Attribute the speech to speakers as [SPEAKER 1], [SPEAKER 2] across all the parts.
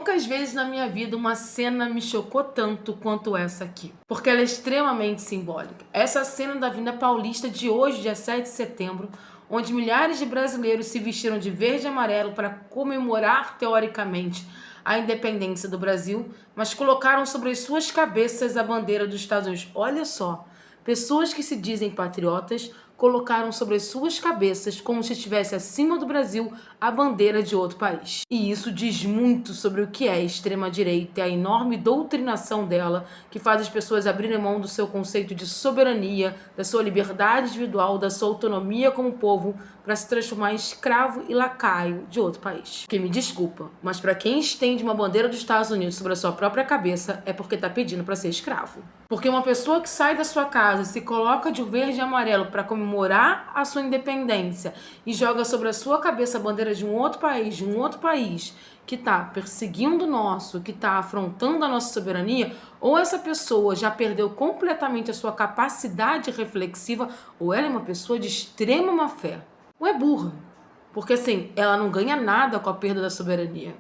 [SPEAKER 1] Poucas vezes na minha vida uma cena me chocou tanto quanto essa aqui, porque ela é extremamente simbólica. Essa cena da Avenida Paulista de hoje, dia 7 de setembro, onde milhares de brasileiros se vestiram de verde e amarelo para comemorar, teoricamente, a independência do Brasil, mas colocaram sobre as suas cabeças a bandeira dos Estados Unidos. Olha só, pessoas que se dizem patriotas colocaram sobre as suas cabeças, como se estivesse acima do Brasil, a bandeira de outro país. E isso diz muito sobre o que é a extrema-direita e a enorme doutrinação dela, que faz as pessoas abrirem mão do seu conceito de soberania, da sua liberdade individual, da sua autonomia como povo, para se transformar em escravo e lacaio de outro país. Porque me desculpa, mas para quem estende uma bandeira dos Estados Unidos sobre a sua própria cabeça, é porque está pedindo para ser escravo. Porque uma pessoa que sai da sua casa, se coloca de verde e amarelo para comemorar a sua independência e joga sobre a sua cabeça a bandeira de um outro país que está perseguindo o nosso, que está afrontando a nossa soberania, ou essa pessoa já perdeu completamente a sua capacidade reflexiva, ou ela é uma pessoa de extrema má fé, ou é burra, porque assim, ela não ganha nada com a perda da soberania.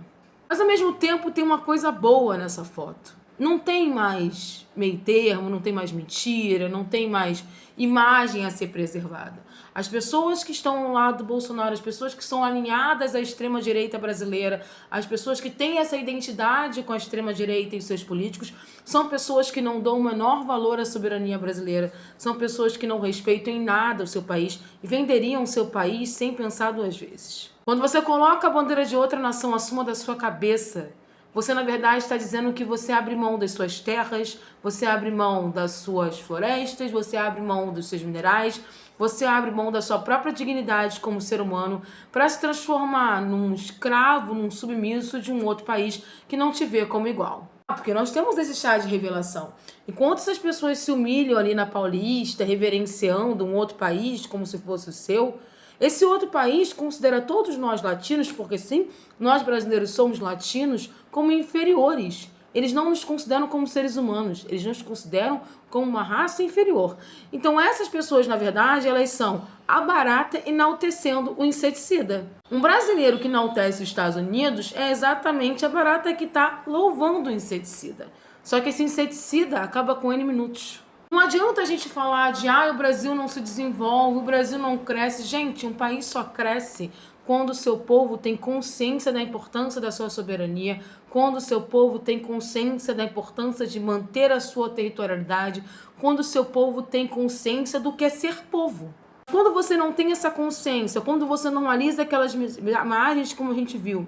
[SPEAKER 1] Mas ao mesmo tempo tem uma coisa boa nessa foto. Não tem mais meio termo, não tem mais mentira, não tem mais imagem a ser preservada. As pessoas que estão ao lado do Bolsonaro, as pessoas que são alinhadas à extrema-direita brasileira, as pessoas que têm essa identidade com a extrema-direita e seus políticos, são pessoas que não dão o menor valor à soberania brasileira, são pessoas que não respeitam em nada o seu país e venderiam o seu país sem pensar duas vezes. Quando você coloca a bandeira de outra nação acima da sua cabeça, você, na verdade, está dizendo que você abre mão das suas terras, você abre mão das suas florestas, você abre mão dos seus minerais, você abre mão da sua própria dignidade como ser humano para se transformar num escravo, num submisso de um outro país que não te vê como igual. Porque nós temos esse chá de revelação. Enquanto essas pessoas se humilham ali na Paulista, reverenciando um outro país como se fosse o seu, esse outro país considera todos nós latinos, porque sim, nós brasileiros somos latinos, como inferiores. Eles não nos consideram como seres humanos, eles nos consideram como uma raça inferior. Então essas pessoas, na verdade, elas são a barata enaltecendo o inseticida. Um brasileiro que enaltece os Estados Unidos é exatamente a barata que está louvando o inseticida. Só que esse inseticida acaba com N minutos. Não adianta a gente falar de o Brasil não se desenvolve, o Brasil não cresce. Gente, um país só cresce quando o seu povo tem consciência da importância da sua soberania, quando o seu povo tem consciência da importância de manter a sua territorialidade, quando o seu povo tem consciência do que é ser povo. Quando você não tem essa consciência, quando você normaliza aquelas imagens como a gente viu,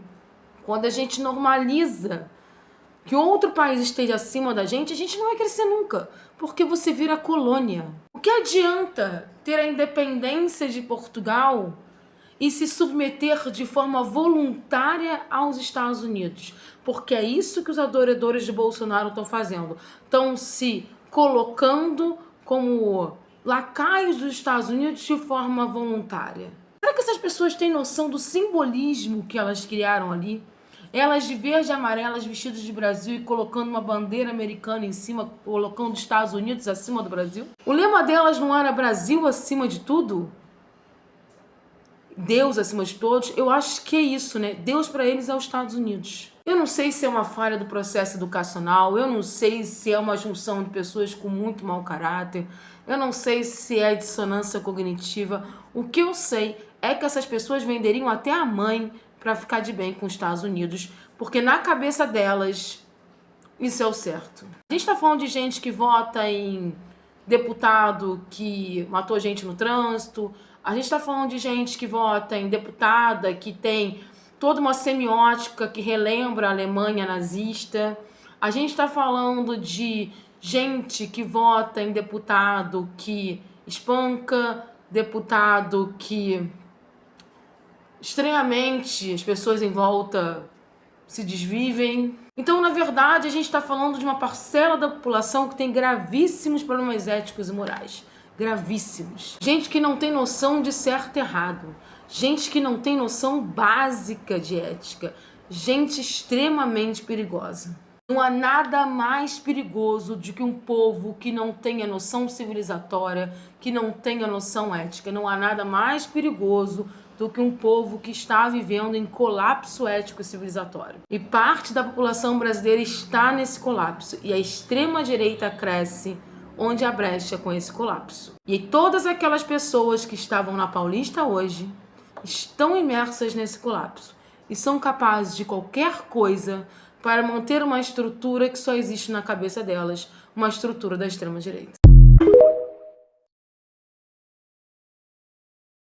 [SPEAKER 1] quando a gente normaliza que outro país esteja acima da gente não vai crescer nunca, porque você vira colônia. O que adianta ter a independência de Portugal e se submeter de forma voluntária aos Estados Unidos? Porque é isso que os adoradores de Bolsonaro estão fazendo. Estão se colocando como lacaios dos Estados Unidos de forma voluntária. Será que essas pessoas têm noção do simbolismo que elas criaram ali? Elas de verde e amarelas, vestidas de Brasil e colocando uma bandeira americana em cima, colocando os Estados Unidos acima do Brasil. O lema delas não era Brasil acima de tudo? Deus acima de todos? Eu acho que é isso, né? Deus para eles é os Estados Unidos. Eu não sei se é uma falha do processo educacional, eu não sei se é uma junção de pessoas com muito mau caráter, eu não sei se é dissonância cognitiva. O que eu sei é que essas pessoas venderiam até a mãe para ficar de bem com os Estados Unidos, porque na cabeça delas isso é o certo. A gente está falando de gente que vota em deputado que matou gente no trânsito, a gente está falando de gente que vota em deputada que tem toda uma semiótica que relembra a Alemanha nazista, a gente está falando de gente que vota em deputado que espanca, deputado que estranhamente as pessoas em volta se desvivem. Então, na verdade, a gente está falando de uma parcela da população que tem gravíssimos problemas éticos e morais. Gravíssimos. Gente que não tem noção de certo e errado. Gente que não tem noção básica de ética. Gente extremamente perigosa. Não há nada mais perigoso do que um povo que não tenha noção civilizatória, que não tenha noção ética. Não há nada mais perigoso do que um povo que está vivendo em colapso ético civilizatório. E parte da população brasileira está nesse colapso, e a extrema-direita cresce onde há brecha com esse colapso. E todas aquelas pessoas que estavam na Paulista hoje estão imersas nesse colapso e são capazes de qualquer coisa para manter uma estrutura que só existe na cabeça delas, uma estrutura da extrema-direita.